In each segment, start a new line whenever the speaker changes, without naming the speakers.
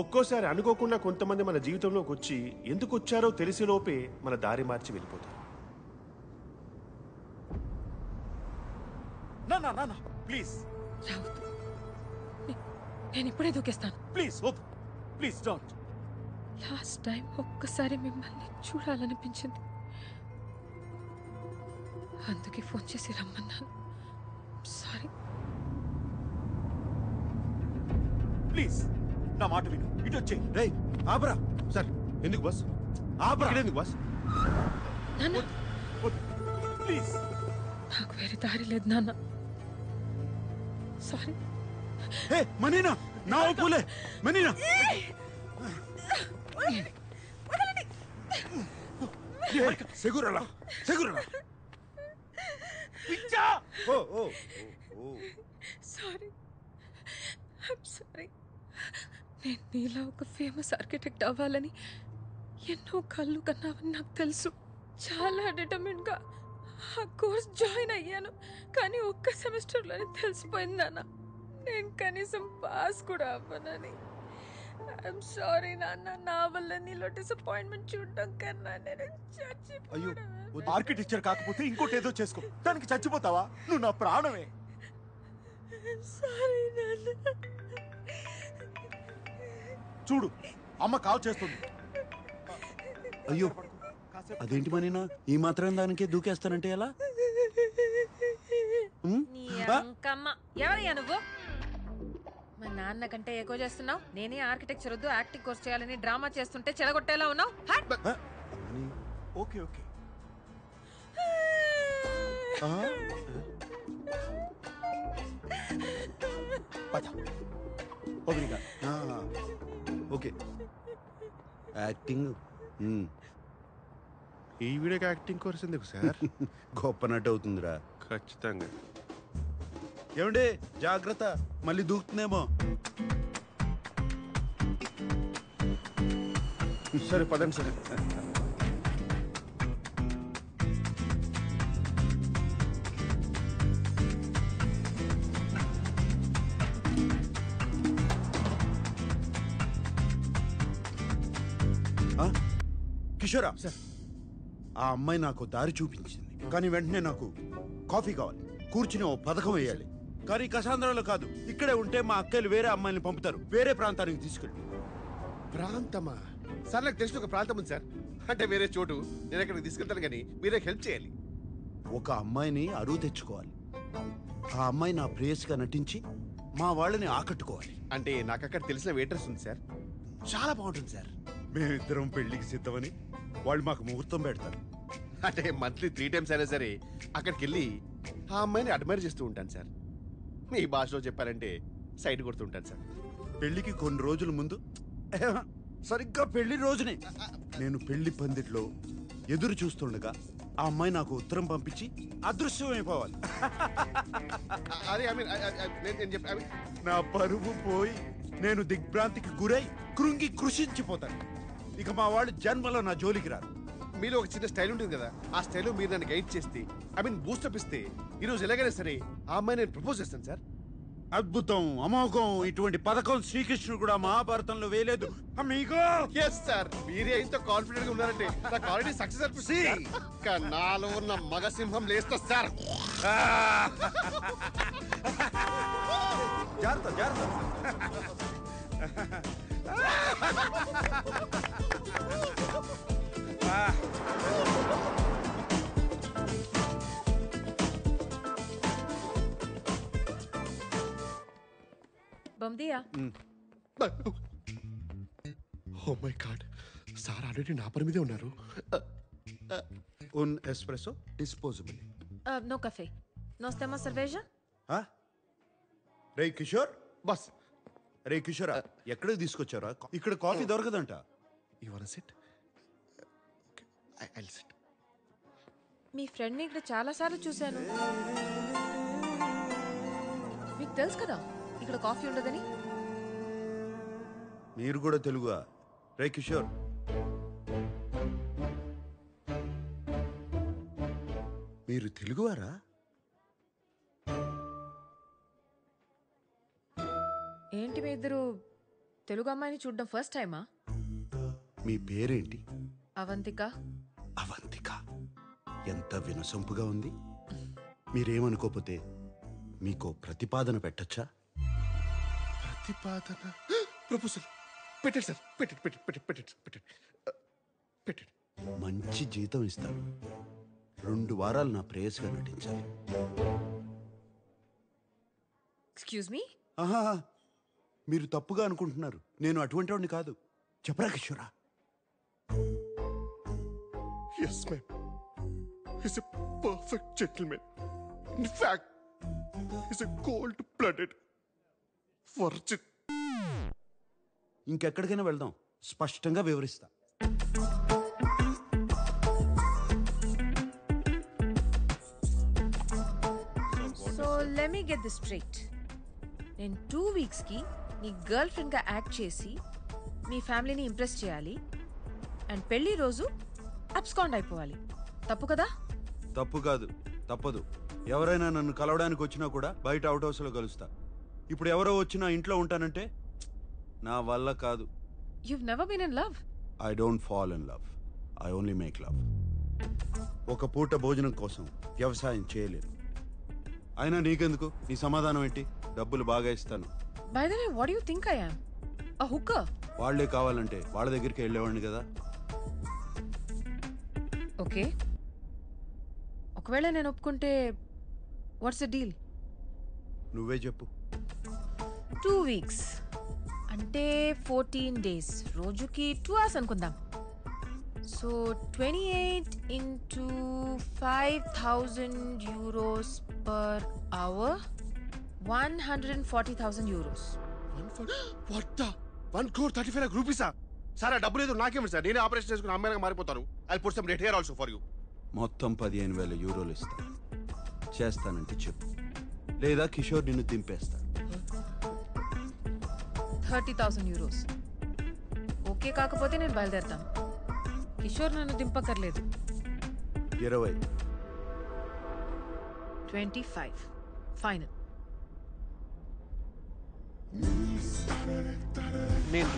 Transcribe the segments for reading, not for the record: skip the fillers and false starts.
ఒక్కోసారి అనుకోకుండా కొంతమంది మన జీవితంలోకి వచ్చి ఎందుకు వచ్చారో తెలిసేలోపే మన దారి మార్చి వెళ్ళిపోతారు.
నా ప్లీజ్
రావద్దు. నేను ఇప్పుడే దూకేస్తాను.
ప్లీజ్ వద్దు, ప్లీజ్ డోంట్.
లాస్ట్ టైం ఒక్కసారి మిమ్మల్ని చూడాలనిపించింది, అందుకే ఫోన్ చేసి రమ్మన్నాను. సారీ.
ప్లీజ్ నా మాట విను, ఇటు వచ్చేయి.
రే ఆపరా. సార్ ఎందుకు బస్ ఆపరా? ఎందుకు బస్?
నాన్న,
ప్లీజ్.
నాకు వేరే దారి లేదు నాన్న. సారీ.
ఏ మనీనా, నా పూలే మనీనా. సెగురలా సెగురలా.
పిచ్చా.
ఓ ఓ ఓ.
Sorry, I'm sorry. నేను నీలా ఒక ఫేమస్ ఆర్కిటెక్ట్ అవ్వాలని ఎన్నో కళ్ళు కన్నావని నాకు తెలుసు. చాలా డిటర్మిన్గా ఆ కోర్స్ జాయిన్ అయ్యాను. కానీ ఒక్క సెమిస్టర్లోనే తెలిసిపోయింది నాన్న, నేను కనీసం పాస్ కూడా అవ్వనని. ఐఎమ్ సారీ నాన్న. నా వల్ల నీలో డిసప్పాయింట్మెంట్ చూడడం కన్నా నేను
అయ్యో, ఆర్కిటెక్చర్ కాకపోతే ఇంకోటి ఏదో చేసుకో, దానికి చచ్చిపోతావా? నువ్వు నా ప్రాణమే.
సారీ నాన్న.
చూడు, అమ్మ కాల్ చేస్తుంది.
అయ్యో, అదేంటి మనీనా, ఈ మాత్రం దానికే దూకేస్తానంటే ఎలా?
ఎవరయ్యా నువ్వు? మా నాన్న కంటే ఎక్కువ చేస్తున్నావు. నేనే ఆర్కిటెక్చర్ వద్దు యాక్టింగ్ కోర్స్ చేయాలని డ్రామా చేస్తుంటే చెడగొట్టేలా ఉన్నావు.
Okay okay.
ఓకే, యాక్టింగ్
ఈ వీడియోకి యాక్టింగ్ కోర్స్ ఎందుకు సార్?
గొప్ప నటు అవుతుందిరా.
ఖచ్చితంగా.
ఏమండి జాగ్రత్త, మళ్ళీ దూకుతుందేమో.
సరే పదండి సార్.
కిషోరా సార్, ఆ అమ్మాయి నాకు దారి చూపించింది, కానీ వెంటనే నాకు కాఫీ కావాలి, కూర్చుని ఓ పథకం వేయాలి. కానీ కసాంధ్రాలో కాదు, ఇక్కడే ఉంటే మా అక్కలు వేరే అమ్మాయిని పంపుతారు, వేరే ప్రాంతానికి తీసుకెళ్ళి.
ప్రాంతమా సార్? నాకు తెలిసిన ఒక ప్రాంతం ఉంది సార్, అంటే వేరే చోటు. నేను అక్కడికి తీసుకెళ్తాను, కానీ మీరే హెల్ప్ చేయాలి.
ఒక అమ్మాయిని అరువు తెచ్చుకోవాలి, ఆ అమ్మాయి నా ప్రేయస్గా నటించి మా వాళ్ళని ఆకట్టుకోవాలి.
అంటే నాకు అక్కడ తెలిసిన వెయిటర్స్ ఉంది సార్, చాలా బాగుంటుంది సార్.
మేమిద్దరం పెళ్లికి సిద్ధమని వాళ్ళు మాకు ముహూర్తం పెడతారు.
అంటే మంత్లీ 3 times అయినా సరే అక్కడికి వెళ్ళి ఆ అమ్మాయిని అడ్మైర్ చేస్తూ ఉంటాను సార్. మీ భాషలో చెప్పాలంటే సైడ్ కొడుతూ ఉంటాను సార్.
పెళ్లికి కొన్ని రోజుల ముందు, సరిగ్గా పెళ్లి రోజునే నేను పెళ్లి పందిట్లో ఎదురు చూస్తుండగా ఆ అమ్మాయి నాకు ఉత్తరం పంపించి అదృశ్యమైపోవాలి.
అదే నేను చెప్పి
నా పరువు పోయి నేను దిగ్భ్రాంతికి గురై కృంగి కృషించిపోతాను. ఇక మా వాళ్ళు జన్మలో నా జోలికి రారు.
మీలో ఒక చిన్న స్టైల్ ఉంటుంది కదా, ఆ స్టైల్ మీరు నన్ను గైడ్ చేస్తే, బూస్టప్ ఇస్తే, ఈరోజు ఎలాగైనా సరే ఆ అమ్మాయి నేను ప్రపోజ్ చేస్తాను సార్.
అద్భుతం, అమోఘం, ఇటువంటి పథకం శ్రీకృష్ణుడు కూడా మహాభారతంలో వేయలేదు.
ఎస్ సార్, మీరే ఇంత కాన్ఫిడెంట్ గా ఉన్నారంటే నాకు ఆల్రెడీ సక్సెస్ అనిపిస్తుంది. నాలో ఉన్న మగసింహం లేస్తా సార్.
జాగ్రత్త జాగ్రత్త.
బొమ్దియా.
Oh my God, sir already నా పని మీదే ఉన్నారు.
Un espresso disposable.
No café. Nós temos cerveja?
రే కిషోర్,
బస్.
రే కిషోరా, ఎక్కడికి తీసుకొచ్చారా? ఇక్కడ కాఫీ దొరకదంట.
You want sit? I sit.
మీ ఫ్రెండ్ని ఇక్కడ చాలా సార్లు చూశాను. మీకు తెలుసు కదా ఇక్కడ కాఫీ ఉండదని.
మీరు కూడా తెలుగుగా? రే కిషోర్, మీరు తెలుగువారా?
ఏంటి మీ ఇద్దరు తెలుగు అమ్మాయిని చూడడం ఫస్ట్ టైమా?
మీ పేరేంటి?
అవంతిక.
అవంతిక. ఎంత వినసొంపుగా ఉంది. మీరేమనుకోపోతే మీకో ప్రతిపాదన పెట్టచ్చా?
ప్రతిపాదన ప్రపోజల్ పెట్టండి సార్. పెట్టండి.
మంచి జీతం ఇస్తాను. 2 వారాలు నా ప్రేయస్గా నటించాలి.
Excuse me.
ఆహా, మీరు తప్పుగా అనుకుంటున్నారు. నేను అటువంటి వాడిని కాదు. చెప్పరా కిషోరా?
Yes, ma'am. He's a perfect gentleman. In fact, he's a cold-blooded virgin.
ఇంకెక్కడికైనా వెళ్దాం, స్పష్టంగా వివరిస్తా.
So let me get this straight. నేను 2 వీక్స్కి నీ గర్ల్ ఫ్రెండ్గా యాక్ట్ చేసి మీ ఫ్యామిలీని ఇంప్రెస్ చేయాలి అండ్ పెళ్లి రోజు అబ్స్కాండ్ అయిపోవాలి. తప్పు కదా?
తప్పు కాదు, తప్పదు. ఎవరైనా నన్ను కలవడానికి వచ్చినా కూడా బయట అవుట్ హౌస్లో కలుస్తా. ఇప్పుడు ఎవరో వచ్చినా ఇంట్లో ఉంటానంటే నా వల్ల కాదు.
You've never been in love?
I don't fall in love, I only make love. ఒక పూట భోజనం కోసం వ్యవసాయం చేయలేను. అయినా నీకెందుకు? నీ సమాధానం ఏంటి? డబ్బులు బాగా ఇస్తాను.
By the way, what do you think I am? A hooker?
వాళ్లే కావాలంటే వాళ్ళ దగ్గరికి వెళ్ళేవాడిని కదా.
ఓకే, ఒకవేళ నేను ఒప్పుకుంటే వాట్స్ ద డీల్?
నువ్వే చెప్పు.
2 వీక్స్ అంటే 14 days, రోజుకి 2 hours అనుకుందాం. So 28 into 5,000 euros per hour, 140,000 euros.
1,35,00,000 రూపీసా? సార్, ఆ డబ్బు లేదు నాకేమిటి సార్? నేనే ఆపరేషన్ చేసుకుని అమ్మాయిగా మారిపోతాను. I put some red hair also for you.
మొత్తం 15,000 యూరోలు ఇస్తా. చేస్తానంటే చెప్పు, లేదా కిషోర్ నిన్ను దింపేస్తా.
30,000 euros. ఓకే కాకపోతే నేను బయలుదేరుతాను. కిషోర్ నన్ను దింపక్కర్లేదు.
20.
25 ఫైనల్.
నేను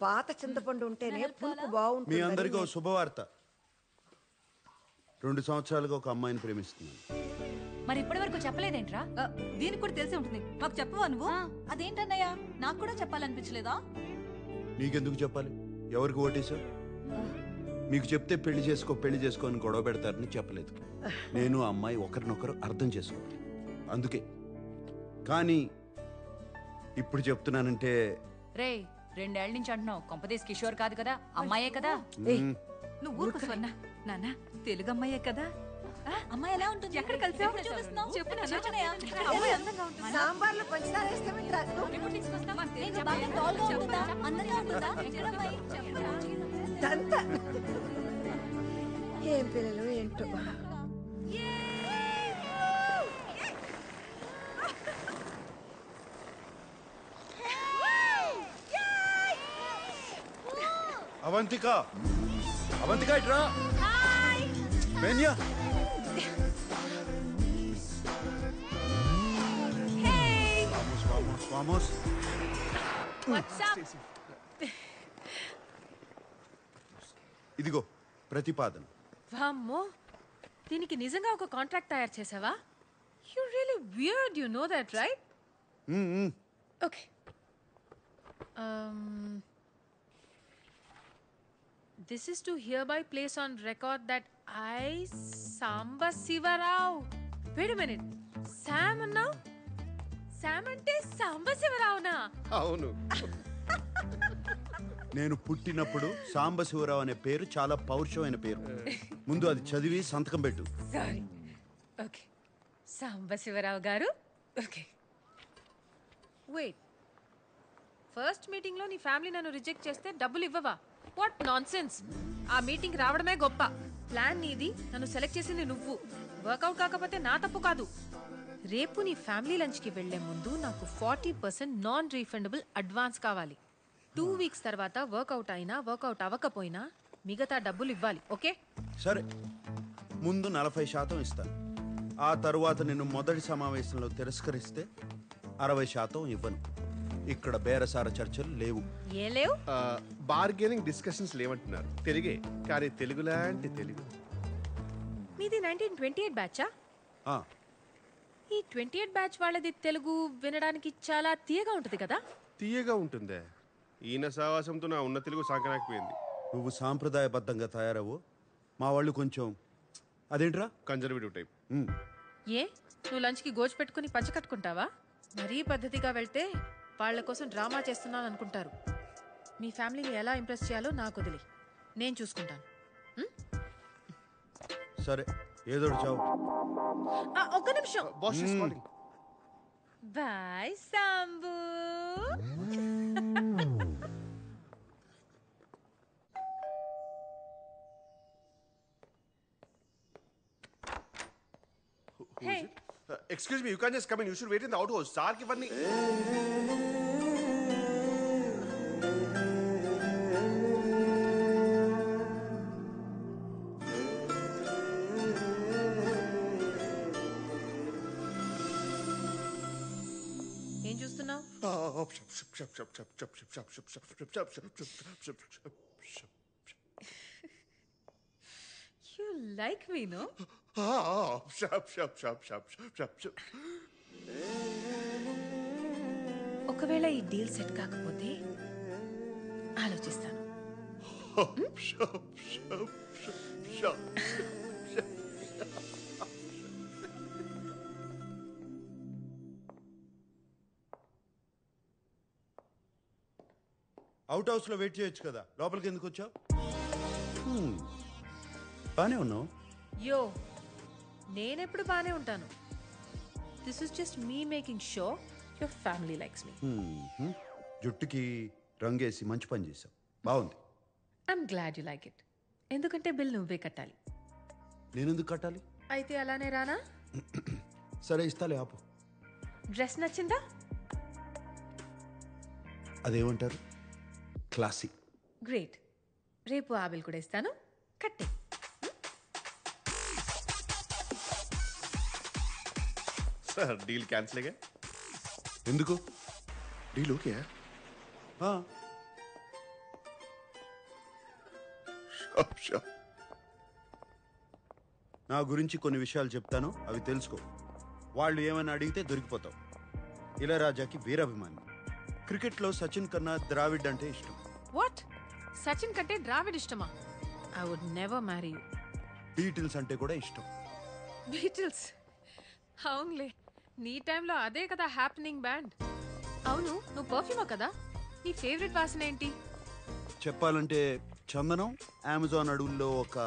పాత చింతపండు ఉంటేనే పులుపు
మీ
బాగుంటుంది.
అందరికీ ఓ శుభవార్త. 2 సంవత్సరాలుగా ఒక అమ్మాయిని ప్రేమిస్తున్నాను.
మరి ఇప్పటి వరకు చెప్పలేదేంట్రా?
దీనికి కూడా తెలిసే ఉంటుంది. మాకు చెప్పవా నువ్వు?
అదేంటన్నయ్య, నాకు కూడా చెప్పాలనిపించలేదా?
నీకెందుకు చెప్పాలి? ఎవరికి ఓటేశావు? మీకు చెప్తే పెళ్లి చేసుకో అని గొడవ పెడతారని చెప్పలేదు. నేను ఆ అమ్మాయి ఒకరినొకరు అర్థం చేసుకోవాలి, అందుకే. కానీ ఇప్పుడు చెప్తున్నానంటే
రే, 2 ఏళ్ల నుంచి అంటున్నావు. కొంపదేశ్ కిషోర్ కాదు కదా, అమ్మాయే కదా?
నువ్వు ఊరుకో స్వర్ణ. నాన్న, తెలుగు అమ్మాయే కదా.
అమ్మాయి ఎలా ఉంటుంది?
ఎక్కడ కలిసావు?
చూపిస్తున్నావు?
చెప్పు నాన్న.
చెప్పనయ్య.
అమ్మాయి అందంగా ఉంటుంది.
సాంబార్లో పంచదార వేస్తామేంట్రా?
ఎప్పుడు తీసుకొస్తావా?
ఏంటి, బాగా tall గా ఉంటుందా? అందంగా ఉంటుందా? ఎక్కడ అమ్మాయి?
దంతా. ఏం పిల్లలు ఏంటో.
అవంతిక, అవంతిక ఇట్రా. బెన్యా, vamos, vamos. ఇదిగో ప్రతిపాదన.
వామ్మో, దీనికి నిజంగా ఒక కాంట్రాక్ట్ తయారు చేసావా? You really weird, you know that right? Okay. This is to hereby place on record that I, Samba Sivarao. Wait a minute. Sam అన్నావు? Sam అంటే సాంబ శివరావునా?
అవును.
నేను పుట్టినప్పుడు సాంబశివరావు అనే పేరు చాలా పౌరుషమైన పేరు. ముందు అది చదివి సంతకం పెట్టు.
సారీ. ఓకే, సాంబ శివరావు గారు. Okay, wait. ఫస్ట్ మీటింగ్లో నీ ఫ్యామిలీ నన్ను రిజెక్ట్ చేస్తే డబ్బులు ఇవ్వవా? What nonsense. ఆ మీటింగ్ రావడమే గొప్ప. ప్లాన్ నీది, నన్ను సెలెక్ట్ చేసింది నువ్వు. వర్కౌట్ కాకపోతే నా తప్పు కాదు. రేపు నీ ఫ్యామిలీ లంచ్కి వెళ్లే ముందు నాకు 40% నాన్ రీఫండబుల్ అడ్వాన్స్ కావాలి. 2 వీక్స్ తర్వాత వర్కౌట్ అయినా వర్కౌట్ అవ్వకపోయినా మిగతా డబ్బులు ఇవ్వాలి. ఓకే?
సరే, ముందు 40% ఇస్తాను. ఆ తరువాత నిన్ను మొదటి సమావేశంలో తిరస్కరిస్తే 60% ఇవ్వను. ఇక్కడ బేరసార చర్చలు లేవు.
ఏ లేవు?
బార్గెనింగ్ డిస్కషన్స్ లేవంటున్నారు. తెలుగే, కానీ తెలుగు లాంటి తెలుగు.
మీది 1928 బ్యాచా?
ఆ,
ఈ 28 బ్యాచ్ వాళ్ళది తెలుగు వినడానికి చాలా తీయగా ఉంటుంది కదా?
తీయగా ఉంటుందే. ఈయన సావాసంతో నా ఉన్న తెలుగు సాగనాకపోయింది.
నువ్వు సాంప్రదాయబద్ధంగా తయారవు, మా వాళ్ళు కొంచెం అదేంట్రా
కన్జర్వేటివ్ టైప్.
ఏ నువ్వు లంచ్కి గోజు పెట్టుకుని పంచ కట్టుకుంటావా? మరీ పద్ధతిగా వెళ్తే వాళ్ళ కోసం డ్రామా చేస్తున్నాను అనుకుంటారు. మీ ఫ్యామిలీని ఎలా ఇంప్రెస్ చేయాలో నాకు వదిలి, నేను చూసుకుంటాను.
సరే, ఏదో చావు.
ఒక్క నిమిషం.
Boss is calling.
Bye Sambu. Hey.
Excuse me, you can't just come in. You should wait in the outhouse. Sir ki vanni.
ఏం చూస్తున్నావు? You like me no? ఒకవేళ ఈ డీల్ సెట్ కాకపోతే ఆలోచిస్తాను.
అవుట్ హౌస్ లో వెయిట్ చేయొచ్చు కదా, లోపలికి ఎందుకు వచ్చావు? బానే ఉన్నావు.
యో, నేనెప్పుడు బానే ఉంటాను. This is just me making show your family likes me.
జుట్టుకి రంగేసి మంచి పని చేసావు, బాగుంది.
I'm glad you like it. ఎందుకంటే బిల్ నువ్వే కట్టాలి.
నేనెందుకు కట్టాలి?
అయితే అలానే రానా?
సరే, ఇస్తాలే, ఆపు.
డ్రెస్ నచ్చిందా?
అదేమంటారు, క్లాసిక్.
గ్రేట్. రేపు ఆ బిల్ కూడా ఇస్తాను, కట్టే.
Sir deal cancel.
ఎందుకు?
Deal okay.
ఆ, నా గురించి కొన్ని విషయాలు చెప్తాను, అవి తెలుసుకో. వాళ్ళు ఏమైనా అడిగితే దొరికిపోతావు. ఇళయరాజాకి వీరాభిమాని. క్రికెట్లో సచిన్ కన్నా ద్రావిడ్ అంటే ఇష్టం.
వాట్? సచిన్ కంటే ద్రావిడ్ ఇష్టమా? I would never marry you.
Beatles అంటే కూడా ఇష్టం.
బీటిల్స్? అవునులే, నీ టైంలో అదే కదా హ్యాపెనింగ్ బ్యాండ్. అవును, నువ్వు పర్ఫ్యూమా కదా? నీ ఫేవరెట్ వాసన ఏంటి?
చెప్పాలంటే చందనం. అమెజాన్ అడవుల్లో ఒక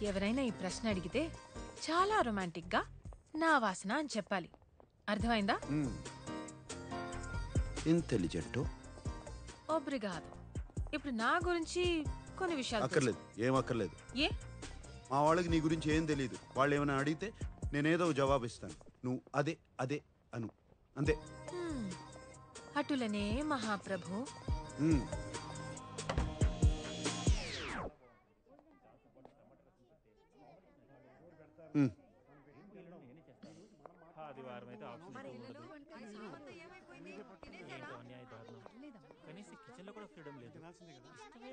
ఎవరైనా ఈ ప్రశ్న అడిగితే చాలా రొమాంటిక్ గా నా వాసన అని చెప్పాలి. అర్థమైందా?
ఇంటెలిజెంట్.
ఒబ్రిగాదు. ఇప్పుడు నా గురించి కొన్ని విషయాలు
అక్కర్లేదు, ఏం అక్కర్లేదు.
ఏ?
మా వాళ్ళకి నీ గురించి ఏం తెలియదు. వాళ్ళు ఏమైనా అడిగితే నేనేదో జవాబు ఇస్తాను, నువ్వు అదే అదే అను, అంతే.
అటులనే మహాప్రభు.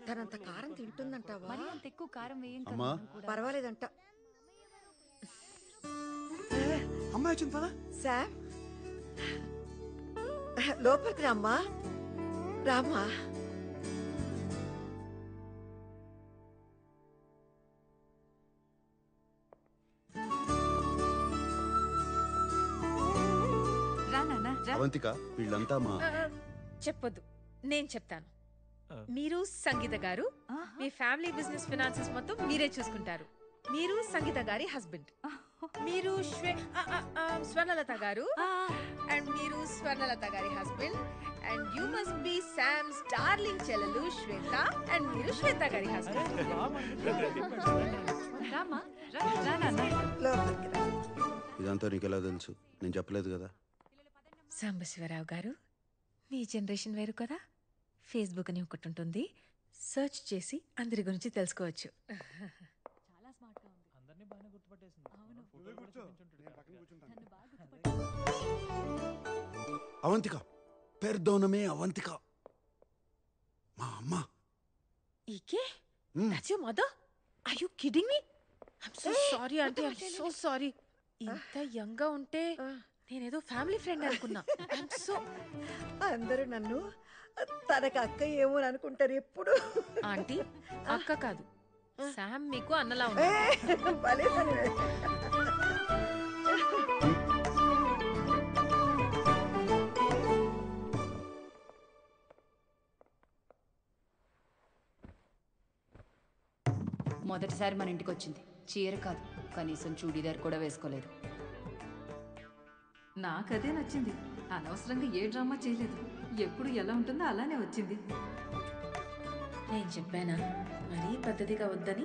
తనంత కారం తింటుందంటావా?
మరి అంత ఎక్కువ కారం వేయం కదా
అమ్మా.
మనం కూడా.
పర్వాలేదంట.
అమ్మాయి వచ్చింది పదా.
శామ్, లోపలికి రామ్మా. రామ్మా.
రా నాన్న, రా.
అవంతిక, వీళ్ళంతా మా
చెప్పొద్దు, నేను చెప్తాను. మీరు సంగీత గారు, మీ ఫ్యామిలీ బిజినెస్ ఫినాన్సెస్ మొత్తం మీరే చూసుకుంటారు. మీరు సంగీత గారి హస్బెండ్. మీరు స్వర్ణలత గారు, అండ్ మీరు స్వర్ణలత గారి husband. And you must be Sam's darling చెల్లెలు శ్వేత, అండ్ మీరు శ్వేత గారి హస్బెండ్.
రామా, రా నాన్న.
లోపలికి రా.
ఇదంతా నీకు ఎలా తెలుసు? నేను చెప్పలేదు కదా.
సాంబశివరావు గారు, మీ జనరేషన్ వేరు కదా. ఫేస్బుక్ అని ఒకటి ఉంటుంది, సెర్చ్ చేసి అందరి గురించి తెలుసుకోవచ్చు.
చాలా స్మార్ట్ గా ఉంది.
అవంతిక, పెర్దోనమే అవంతిక, మా అమ్మ.
ఈకే that's your mother? Are you kidding me? I'm so sorry aunty, I'm so sorry. ఇంత యంగ్ గా ఉంటే నేనేదో ఫ్యామిలీ ఫ్రెండ్ అనుకున్నా. I'm so.
అందరూ నన్ను తనకి అక్క ఏమో అని అనుకుంటారు ఎప్పుడు.
ఆంటీ అక్క కాదు, శామ్ మీకు అన్నలా ఉంది.
భలే భలే.
మొదటిసారి మన ఇంటికి వచ్చింది. చీర కాదు, కనీసం చూడీదార్ కూడా వేసుకోలేదు.
నాకదే నచ్చింది. అనవసరంగా ఏ డ్రామా చేయలేదు. ఎప్పుడు ఎలా ఉంటుందో అలానే వచ్చింది.
నేను చెప్పానా మరీ పద్ధతిగా వద్దని?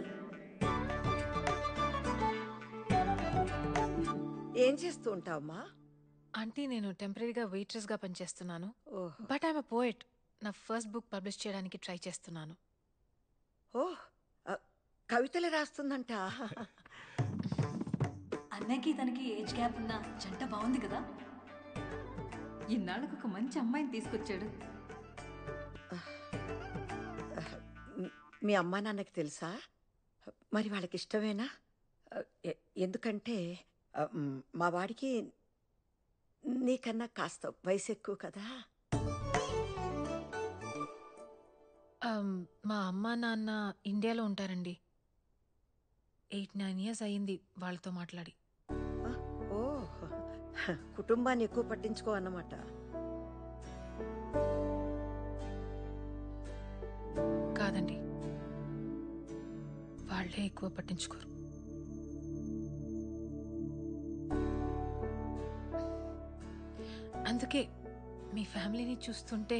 ఏం చేస్తూ ఉంటావమ్మా?
ఆంటీ నేను టెంపరీగా వెయిట్రెస్ గా పనిచేస్తున్నాను.
ఓహ్
బట్ ఐఎమ్ అ పోయెట్. నా ఫస్ట్ బుక్ పబ్లిష్ చేయడానికి ట్రై చేస్తున్నాను.
ఓహ్ కవితలు రాస్తుందంట.
అన్నయ్యకి తనకి ఏజ్ గ్యాప్ ఉన్న జంట బాగుంది కదా.
ఇన్నాళ్ళకు ఒక మంచి అమ్మాయిని తీసుకొచ్చాడు.
మీ అమ్మా నాన్నకి తెలుసా? మరి వాళ్ళకి ఇష్టమేనా? ఎందుకంటే మా వాడికి నీకన్నా కాస్త వయసు ఎక్కువ కదా.
మా అమ్మ నాన్న ఇండియాలో ఉంటారండి. 8-9 years అయ్యింది వాళ్ళతో మాట్లాడి.
ఓ కుటుంబాన్ని ఎక్కువ పట్టించుకో అన్నమాట.
కాదండి, వాళ్ళే ఎక్కువ పట్టించుకోరు. అందుకే మీ ఫ్యామిలీని చూస్తుంటే